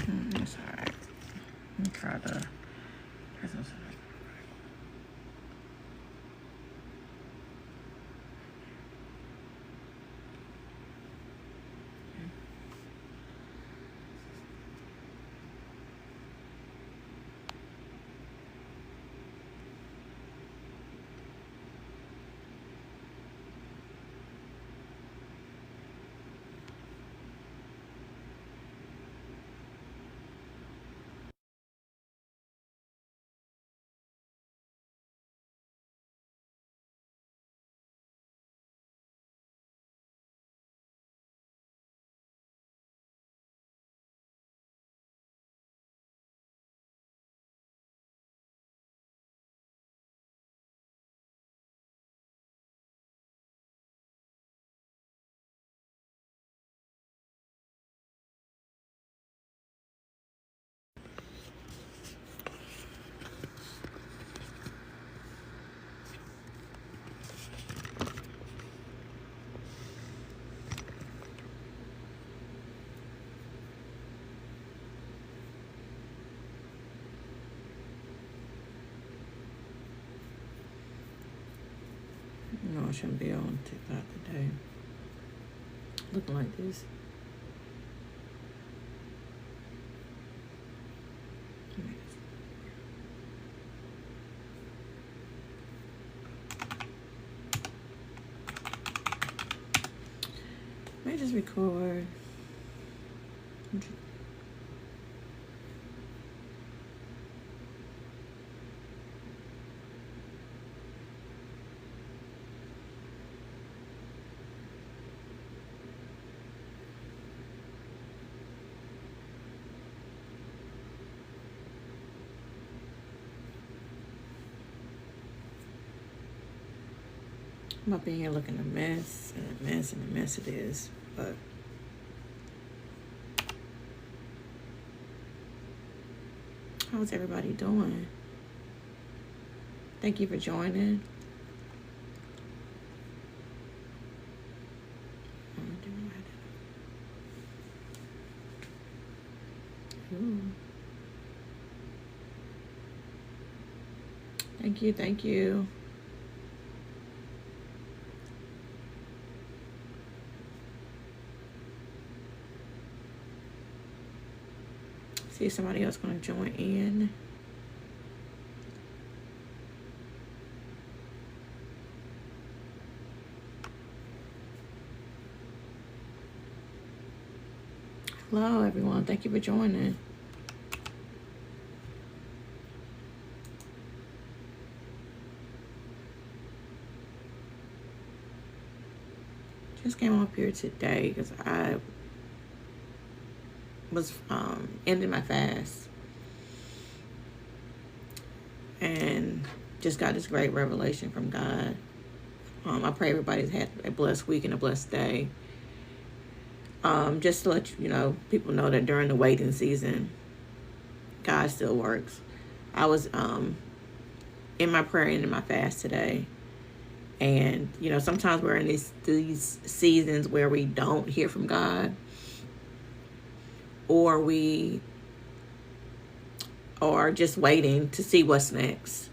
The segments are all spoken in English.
It's alright. Let me try the presence. No, I shouldn't be on TikTok today. Looking like this. Let me just record. I'm up in here looking a mess and a mess and a mess it is, but how's everybody doing? Thank you for joining. Ooh. Thank you, thank you. See if somebody else gonna join in. Hello everyone, thank you for joining. Just came up here today because I was ending my fast and just got this great revelation from God. I pray everybody's had a blessed week and a blessed day. Just to let people know that during the waiting season, God still works. I was in my prayer and in my fast today, and sometimes we're in these seasons where we don't hear from God, or we are just waiting to see what's next.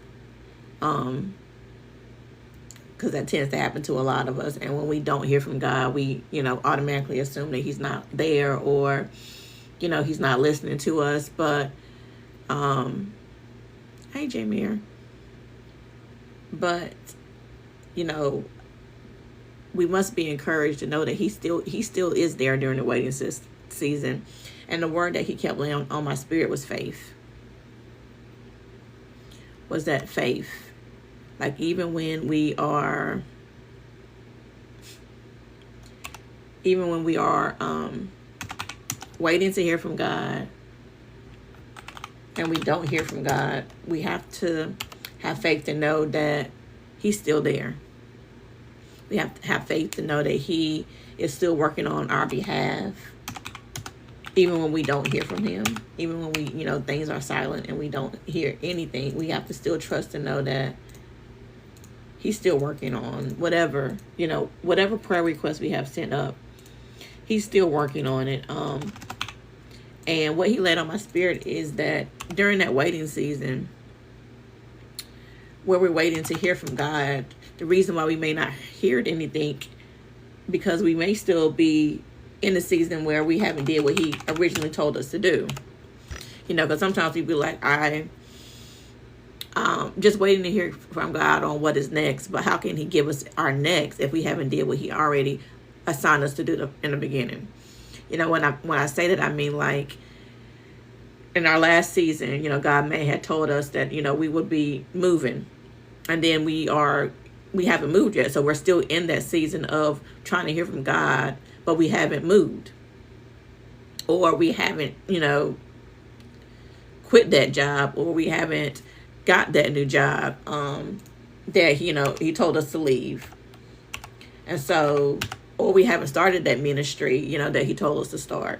Because that tends to happen to a lot of us. And when we don't hear from God, we, automatically assume that he's not there, or, he's not listening to us. But, hey, Jameer. But, we must be encouraged to know that he still is there during the waiting season. And the word that he kept laying on my spirit was faith. Was that faith? Like, even when we are waiting to hear from God and we don't hear from God, we have to have faith to know that he's still there. We have to have faith to know that he is still working on our behalf, even when we don't hear from him, even when we, things are silent and we don't hear anything. We have to still trust and know that he's still working on whatever prayer request we have sent up. He's still working on it. And what he laid on my spirit is that during that waiting season, where we're waiting to hear from God, the reason why we may not hear anything, because we may still be in the season where we haven't did what he originally told us to do. You know, because sometimes we be like, just waiting to hear from God on what is next. But how can he give us our next if we haven't did what he already assigned us to do in the beginning? You know, when I say that, I mean, like, in our last season, you know, God may have told us that, you know, we would be moving, and then we haven't moved yet. So we're still in that season of trying to hear from God, but we haven't moved, or we haven't, you know, quit that job, or we haven't got that new job that, you know, he told us to leave. And so, or we haven't started that ministry, you know, that he told us to start.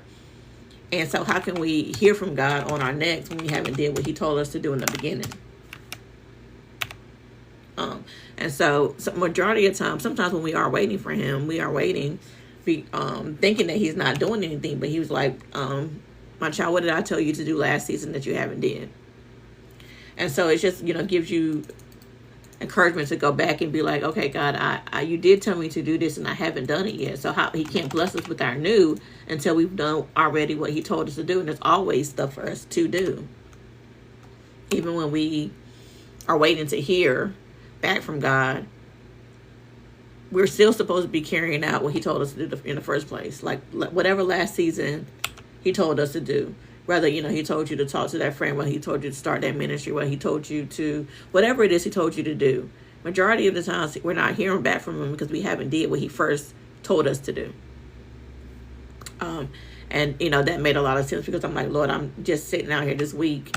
And so how can we hear from God on our next when we haven't did what he told us to do in the beginning? And so majority of the time, sometimes when we are waiting for him, we are waiting, thinking that he's not doing anything. But he was like, my child, what did I tell you to do last season that you haven't did? And so it's just, you know, gives you encouragement to go back and be like, okay, God, I you did tell me to do this and I haven't done it yet. So how he can't bless us with our new until we've done already what he told us to do. And there's always stuff for us to do. Even when we are waiting to hear back from God, we're still supposed to be carrying out what he told us to do in the first place. Like whatever last season he told us to do. Whether, you know, he told you to talk to that friend, whether he told you to start that ministry, whether he told you to, whatever it is he told you to do. Majority of the times we're not hearing back from him because we haven't did what he first told us to do. And, you know, that made a lot of sense because I'm like, Lord, I'm just sitting out here this week.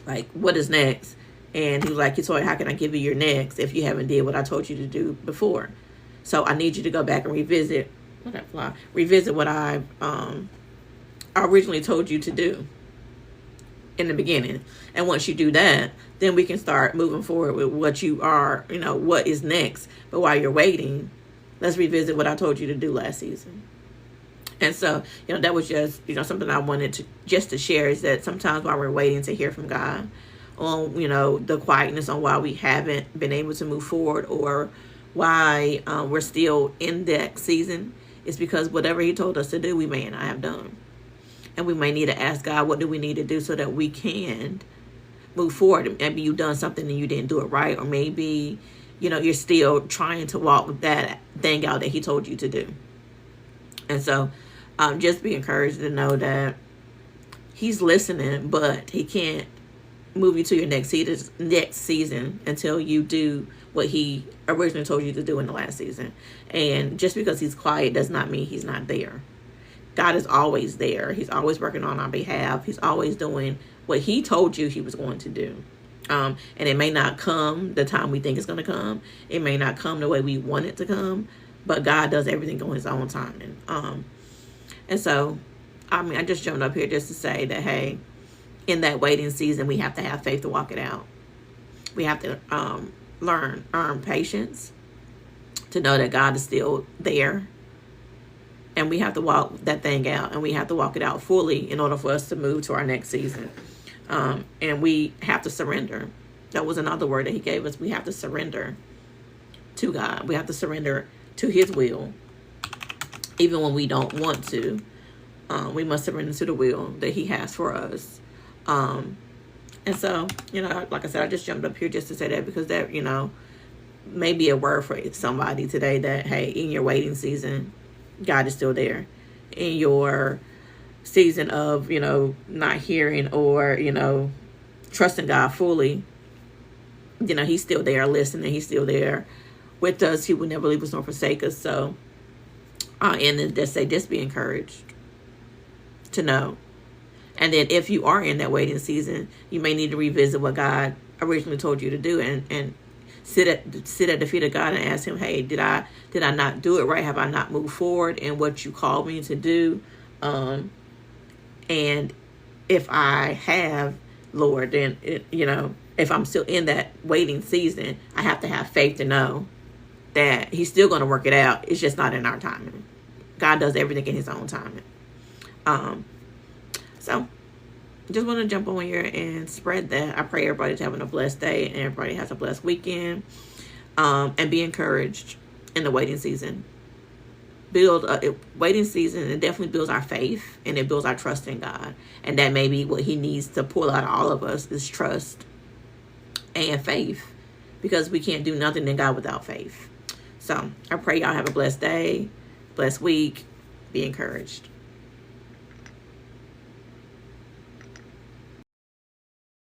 Like, what is next? And he was like, so how can I give you your next if you haven't did what I told you to do before? So I need you to go back and revisit what I originally told you to do in the beginning. And once you do that, then we can start moving forward with what you are, you know, what is next. But while you're waiting, let's revisit what I told you to do last season. And so, you know, that was just, you know, something I wanted to share, is that sometimes while we're waiting to hear from God on, you know, the quietness on why we haven't been able to move forward, or why we're still in that season, is because whatever he told us to do, we may not have done. And we may need to ask God, what do we need to do so that we can move forward? Maybe you've done something and you didn't do it right. Or maybe, you know, you're still trying to walk that thing out that he told you to do. And so just be encouraged to know that he's listening, but he can't move you to your next season until you do what he originally told you to do in the last season. And just because he's quiet does not mean he's not there. God is always there. He's always working on our behalf. He's always doing what he told you he was going to do. And it may not come the time we think it's going to come. It may not come the way we want it to come. But God does everything on his own time. And so, I mean, I just jumped up here just to say that, hey, in that waiting season, we have to have faith to walk it out. We have to earn patience to know that God is still there. And we have to walk that thing out, and we have to walk it out fully in order for us to move to our next season. And we have to surrender. That was another word that he gave us. We have to surrender to God. We have to surrender to his will. Even when we don't want to, we must surrender to the will that he has for us. And so, you know, like I said, I just jumped up here just to say that, because that, you know, may be a word for somebody today that, hey, in your waiting season, God is still there. In your season of, you know, not hearing or, you know, trusting God fully, you know, he's still there listening. He's still there with us. He will never leave us nor forsake us. So, and then just be encouraged to know. And then if you are in that waiting season, you may need to revisit what God originally told you to do, and sit at the feet of God and ask him, hey, did I not do it right? Have I not moved forward in what you called me to do? And if I have, Lord, then, you know, if I'm still in that waiting season, I have to have faith to know that he's still going to work it out. It's just not in our timing. God does everything in his own timing. So just want to jump on here and spread that. I pray everybody's having a blessed day and everybody has a blessed weekend. And be encouraged in the waiting season. Waiting season, it definitely builds our faith and it builds our trust in God. And that may be what he needs to pull out of all of us is trust and faith, because we can't do nothing in God without faith. So I pray y'all have a blessed day, blessed week. Be encouraged.